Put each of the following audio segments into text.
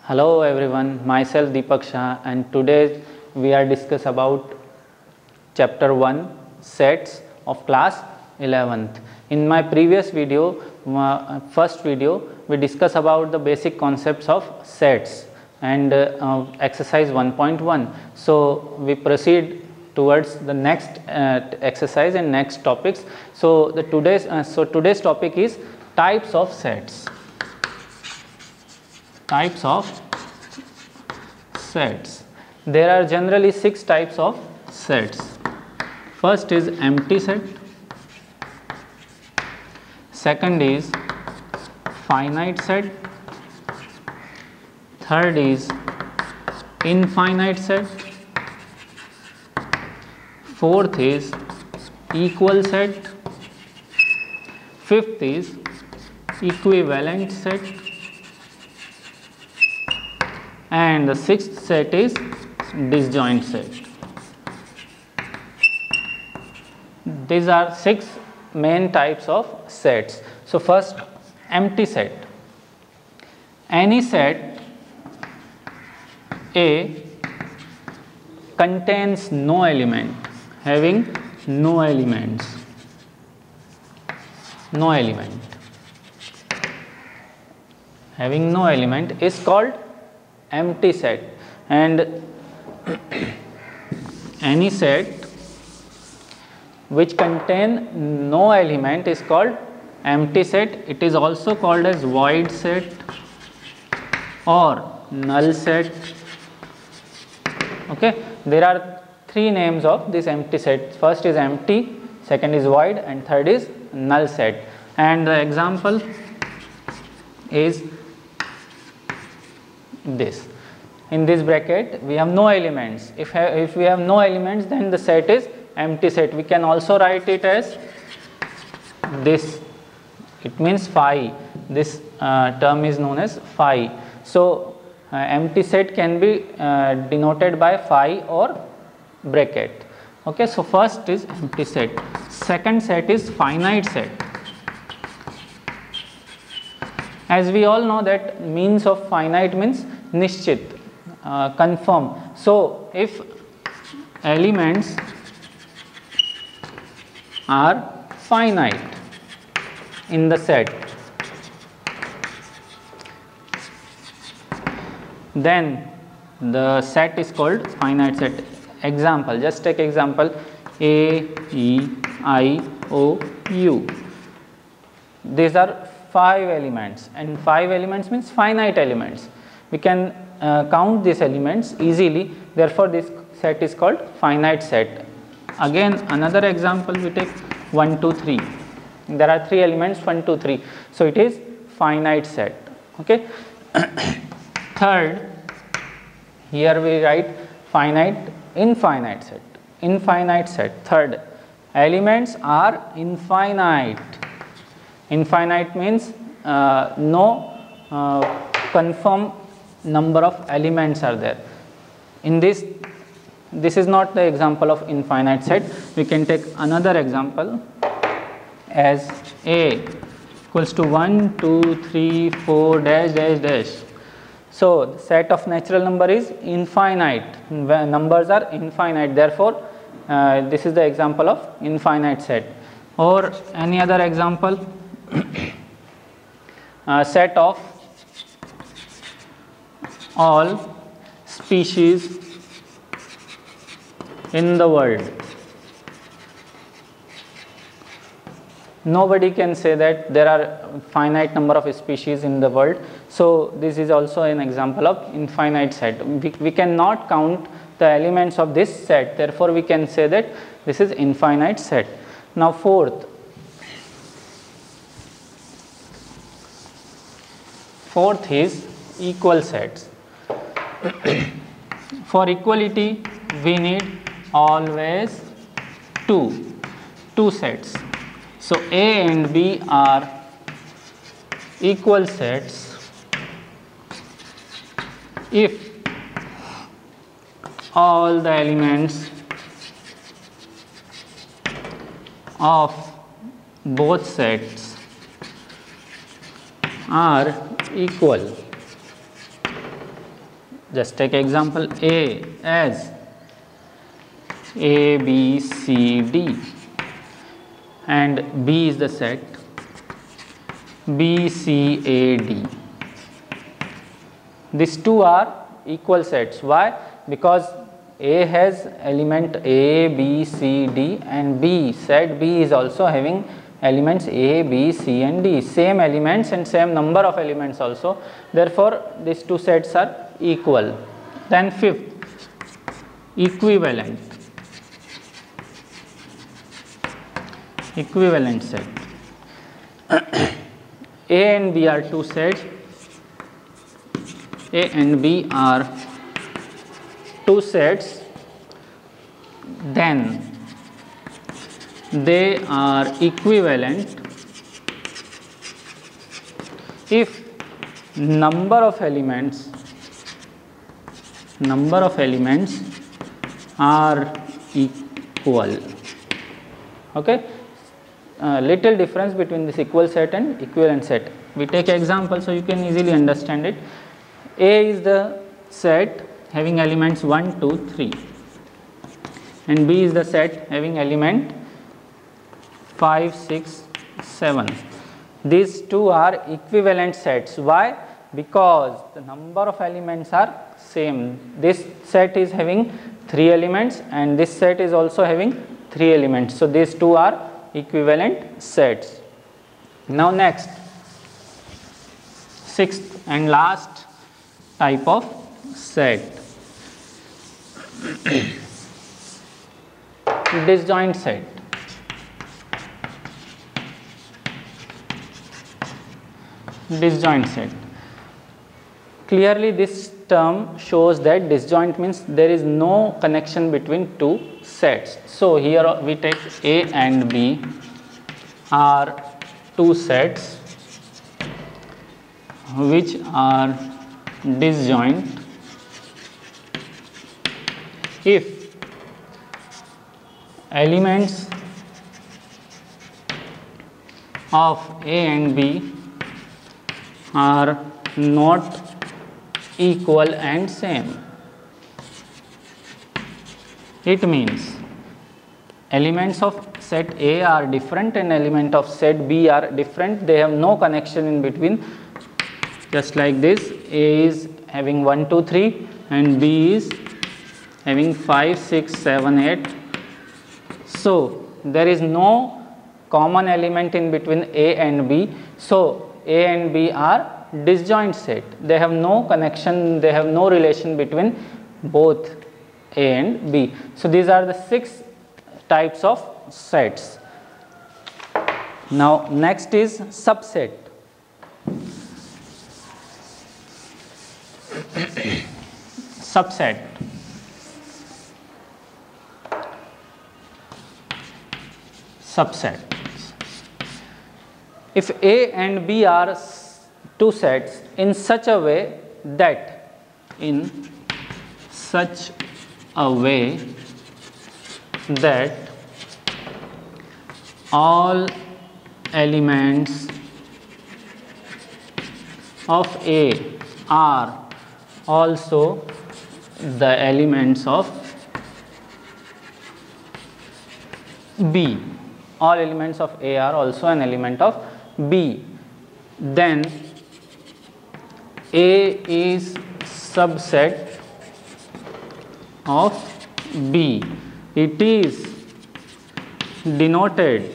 Hello everyone, myself Deepak Shah, and today we are discuss about chapter 1 sets of class 11th. In my previous video, first video, we discuss about the basic concepts of sets and exercise 1.1. So we proceed towards the next exercise and next topics. So today's topic is types of sets. Types of sets. There are generally 6 types of sets. First is empty set. Second is finite set. Third is infinite set. Fourth is equal set. Fifth is equivalent set. And the sixth set is disjoint set. These are 6 main types of sets. So first, empty set. Any set A contains no element, having no elements. No element. Having no element is called empty set. And any set which contain no element is called empty set. It is also called as void set or null set. Okay, there are 3 names of this empty set. First is empty, second is void, and third is null set. And the example is this. In this bracket we have no elements. If we have no elements, then the set is empty set. We can also write it as this. It means phi. This term is known as phi. So empty set can be denoted by phi or bracket. Okay, so first is empty set. Second set is finite set. As we all know that means of finite means nishchit, confirm. So if elements are finite in the set, then the set is called finite set. Example, just take example A, E, I, O, U. These are 5 elements, and 5 elements means finite elements. We can count these elements easily, therefore this set is called finite set. Again another example, we take 1, 2, 3. There are 3 elements 1, 2, 3. So it is finite set. Okay. Third, here we write finite, infinite set. Infinite set. Third, elements are infinite. Infinite means no confirmed number of elements are there. In this is not the example of infinite set. We can take another example as A equals to 1, 2, 3, 4 dash dash dash. So the set of natural number is infinite. When numbers are infinite, therefore this is the example of infinite set. Or any other example, set of all species in the world. Nobody can say that there are finite number of species in the world. So this is also an example of infinite set. We cannot count the elements of this set, therefore we can say that this is infinite set. Now fourth is equal sets. For equality we need always two sets. So A and B are equal sets if all the elements of both sets are equal. Just take example A as A, B, C, D, and B is the set B, C, A, D. These two are equal sets. Why? Because A has element A, B, C, D, and B, set B is also having elements A, B, C and D, same elements and same number of elements also. Therefore, these two sets are equal. Then fifth, equivalent. Equivalent set. A and B are two sets. A and B are two sets, then they are equivalent if number of elements are equal. Okay, little difference between this equal set and equivalent set. We take example so you can easily understand it. A is the set having elements 1, 2, 3, and B is the set having element 5, 6, 7. These two are equivalent sets. Why? Because the number of elements are same. This set is having 3 elements and this set is also having 3 elements. So, these two are equivalent sets. Now, next, sixth and last type of set. Disjoint set. Disjoint set. Clearly this term shows that disjoint means there is no connection between two sets. So, here we take A and B are two sets which are disjoint if elements of A and B are not equal and same. It means elements of set A are different and element of set B are different. They have no connection in between. Just like this, A is having 1, 2, 3 and B is having 5, 6, 7, 8. So, there is no common element in between A and B. So, A and B are disjoint set. They have no connection, they have no relation between both A and B. So, these are the 6 types of sets. Now, next is subset. Subset. Subset. If A and B are two sets in such a way that all elements of A are also the elements of B. All elements of A are also an element of B. Then A is subset of B. It is denoted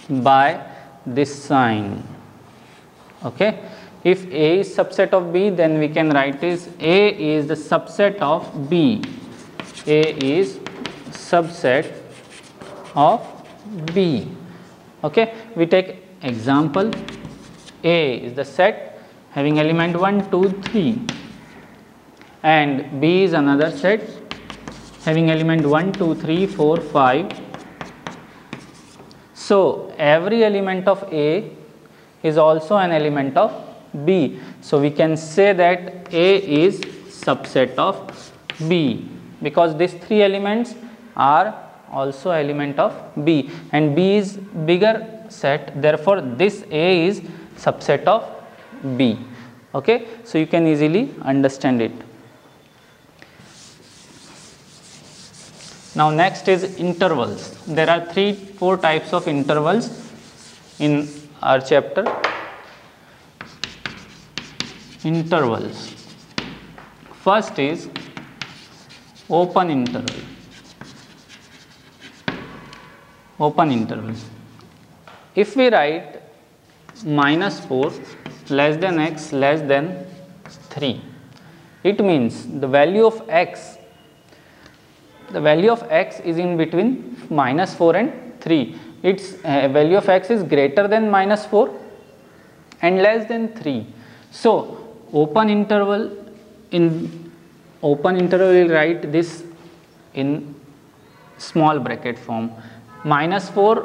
by this sign. Okay. If A is subset of B, then we can write is A is the subset of B. A is subset of B. Okay. We take example. A is the set having element 1, 2, 3 and B is another set having element 1, 2, 3, 4, 5. So, every element of A is also an element of B. So, we can say that A is subset of B because these 3 elements are also element of B and B is bigger set. Therefore, this A is subset of B. Okay, so you can easily understand it. Now next is intervals. There are 3-4 types of intervals in our chapter. Intervals. First is open interval. Open interval. If we write -4 less than x less than 3, it means the value of x is in between -4 and 3. Its value of x is greater than -4 and less than 3. So open interval, we will write this in small bracket form. -4,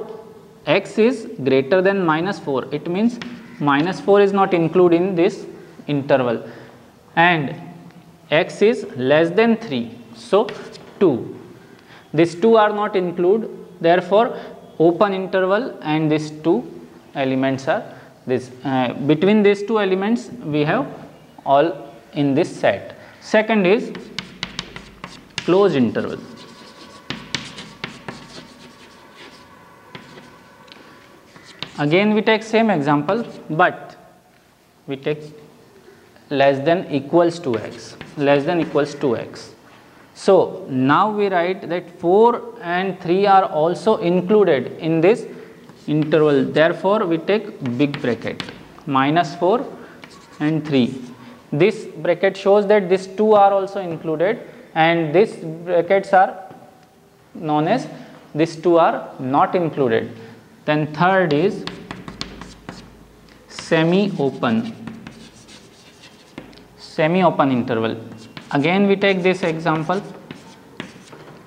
x is greater than -4, it means -4 is not included in this interval, and x is less than 3, so 2. These two are not included, therefore open interval and these two elements are this. Between these two elements we have all in this set. Second is closed interval. Again we take same example, but we take less than equals to x, less than equals to x. So now we write that 4 and 3 are also included in this interval, therefore we take big bracket, -4 and 3. This bracket shows that these two are also included, and these brackets are known as these two are not included. Then third is semi-open interval. Again we take this example,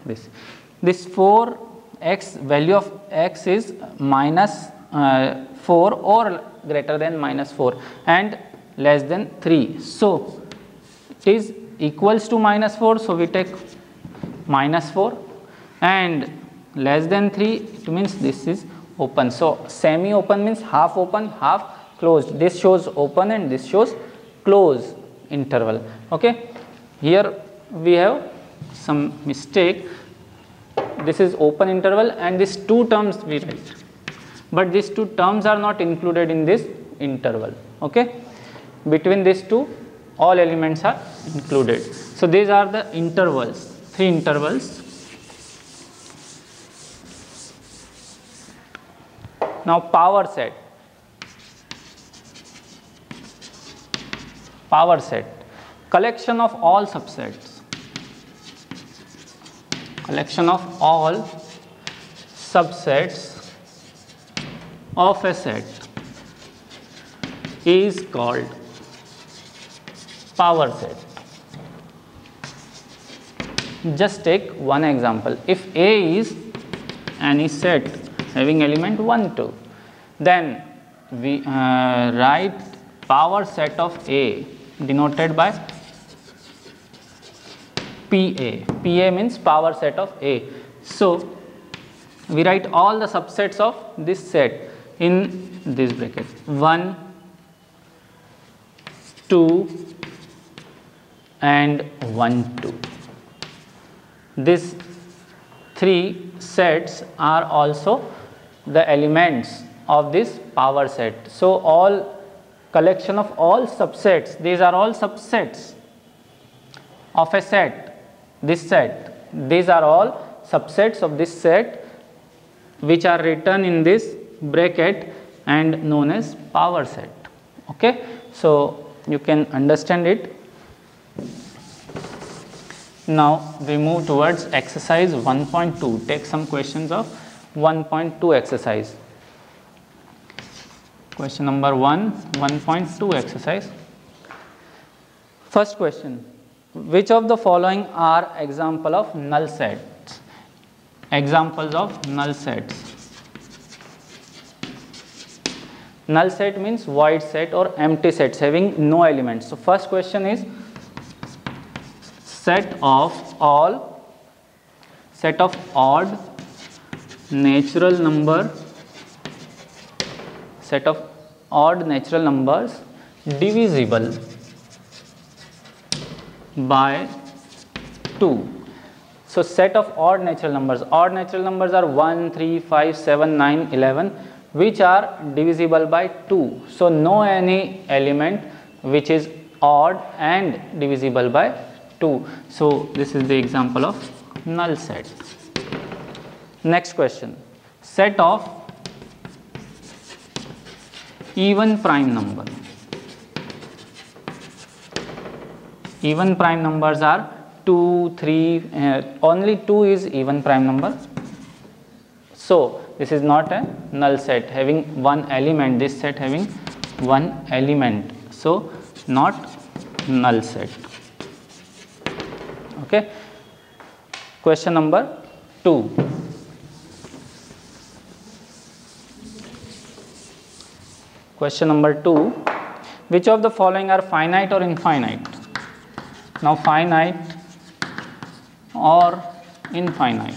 this 4x, value of x is -4 or greater than -4 and less than 3. So it is equals to -4, so we take -4, and less than 3, it means this is open. So semi-open means half open, half closed. This shows open and this shows closed interval. Okay, here we have some mistake. This is open interval and these two terms we write, but these two terms are not included in this interval. Okay, between these two all elements are included. So these are the intervals, 3 intervals. Now power set. Power set, collection of all subsets. Collection of all subsets of a set is called power set. Just take one example. If A is any set having element 1, 2, then we write power set of A denoted by PA. PA means power set of A. So we write all the subsets of this set in this bracket, 1, 2 and 1, 2. These 3 sets are also the elements of this power set. So all collection of all subsets, these are all subsets of a set, this set, these are all subsets of this set which are written in this bracket and known as power set. Okay, so you can understand it. Now we move towards exercise 1.2. Take some questions of 1.2 exercise. Question number 1, 1.2 exercise. First question, which of the following are example of null sets? Examples of null sets. Null set means void set or empty sets having no elements. So first question is set of odd natural numbers divisible by 2. So set of odd natural numbers are 1, 3, 5, 7, 9, 11, which are divisible by 2. So no any element which is odd and divisible by 2. So this is the example of null set. Next question, set of even prime number. Even prime numbers are 2, 3, only 2 is even prime number. So this is not a null set having one element, this set having one element, so not null set. Okay. Question number 2. Question number 2, which of the following are finite or infinite? Now finite or infinite.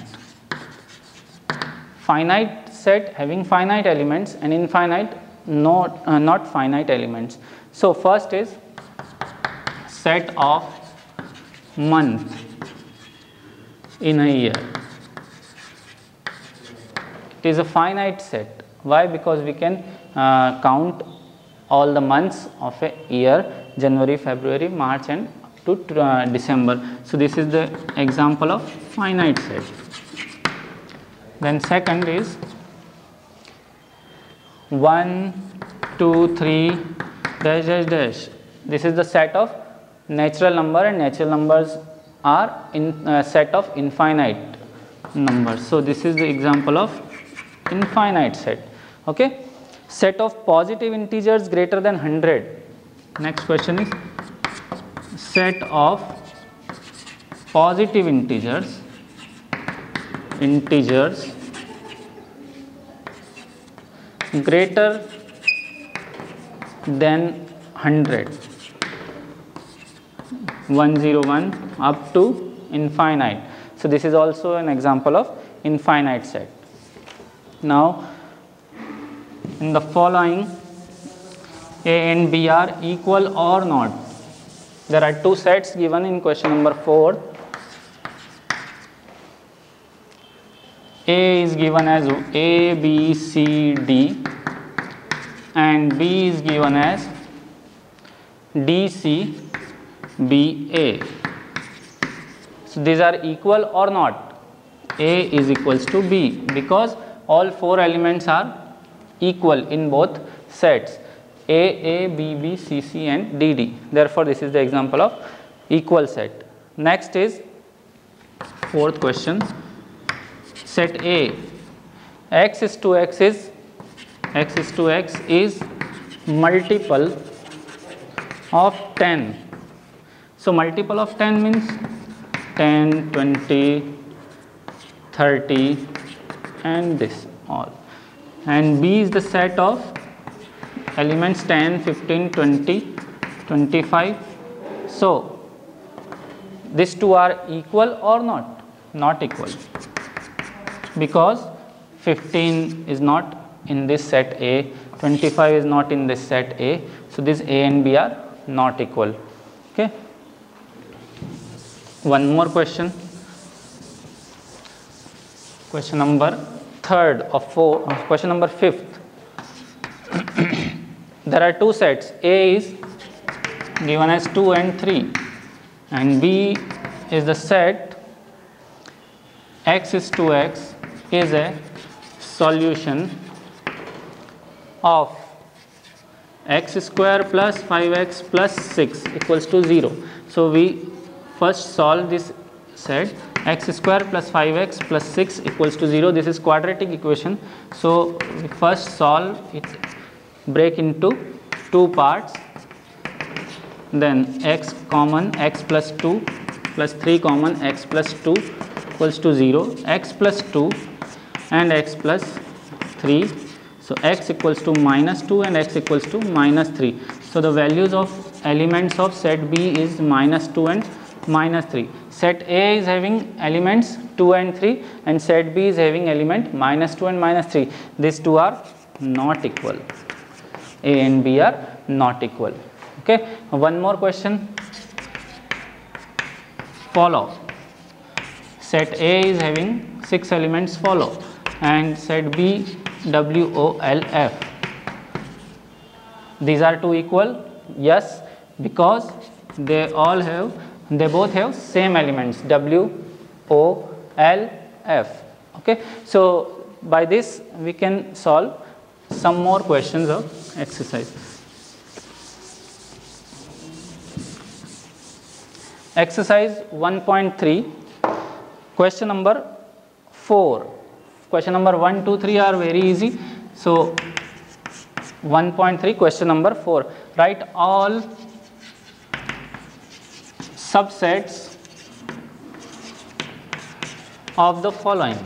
Finite set having finite elements and infinite not finite elements. So first is set of month in a year. It is a finite set. Why? Because we can count all the months of a year, January, February, March and to December. So this is the example of finite set. Then second is 1, 2, 3 dash dash dash. This is the set of natural number, and natural numbers are in set of infinite numbers. So this is the example of infinite set. Okay. Set of positive integers greater than 100. Next question is set of positive integers greater than 100, 101 up to infinite. So this is also an example of infinite set. Now in the following, A and B are equal or not? There are two sets given in question number 4. A is given as A, B, C, D, and B is given as D, C, B, A. So these are equal or not? A is equals to B because all 4 elements are equal in both sets, A, B, B, C, C and D, D. Therefore, this is the example of equal set. Next is 4th question. Set A, x is to x is multiple of 10. So multiple of 10 means 10, 20, 30 and this all. And B is the set of elements 10, 15, 20, 25. So these two are equal or not? Not equal, because 15 is not in this set A, 25 is not in this set A. So these A and B are not equal. Okay. One more question. Question number 3rd of 4, question number 5th. There are two sets. A is given as 2 and 3, and B is the set x is to x is a solution of x square plus 5x plus 6 equals to 0. So we first solve this set x square plus 5x plus 6 equals to 0. This is quadratic equation. So we first solve it, break into 2 parts, then x common x plus 2 plus 3 common x plus 2 equals to 0, x plus 2 and x plus 3. So x equals to minus 2 and x equals to minus 3. So the values of elements of set B is minus 2 and minus 3. Set A is having elements 2 and 3 and set B is having element minus 2 and minus 3. These two are not equal. A and B are not equal. Okay. One more question. follow. Set A is having 6 elements follow, and set B W O L F. These are two equal? Yes, because they both have same elements W O L F. Okay, so by this we can solve some more questions of exercise. Exercise 1.3, question number 4. Question number 1, 2, 3 are very easy. So 1.3, question number 4. Write all subsets of the following.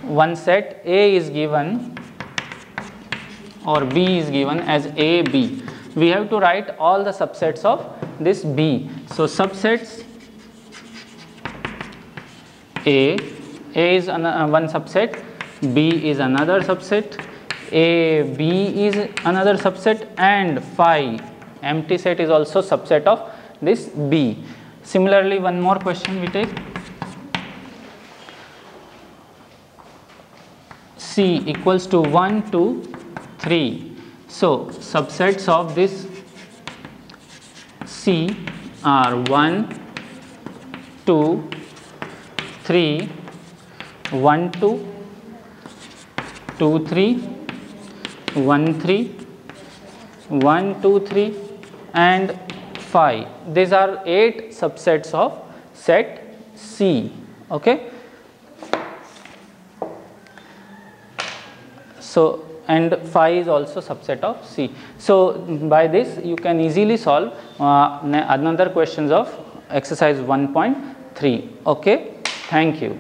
One set A is given or B is given as A, B. We have to write all the subsets of this B. So subsets A is one subset, B is another subset, A, B is another subset, and phi, empty set, is also subset of this B. Similarly, one more question we take. C equals to 1, 2, 3. So subsets of this C are 1, 2, 3, 1, 2, 2, 3, 1, 3, 1, 2, 3, and 5. These are 8 subsets of set C. Okay. So, and phi is also subset of C. So by this you can easily solve another questions of exercise 1.3. Okay, thank you.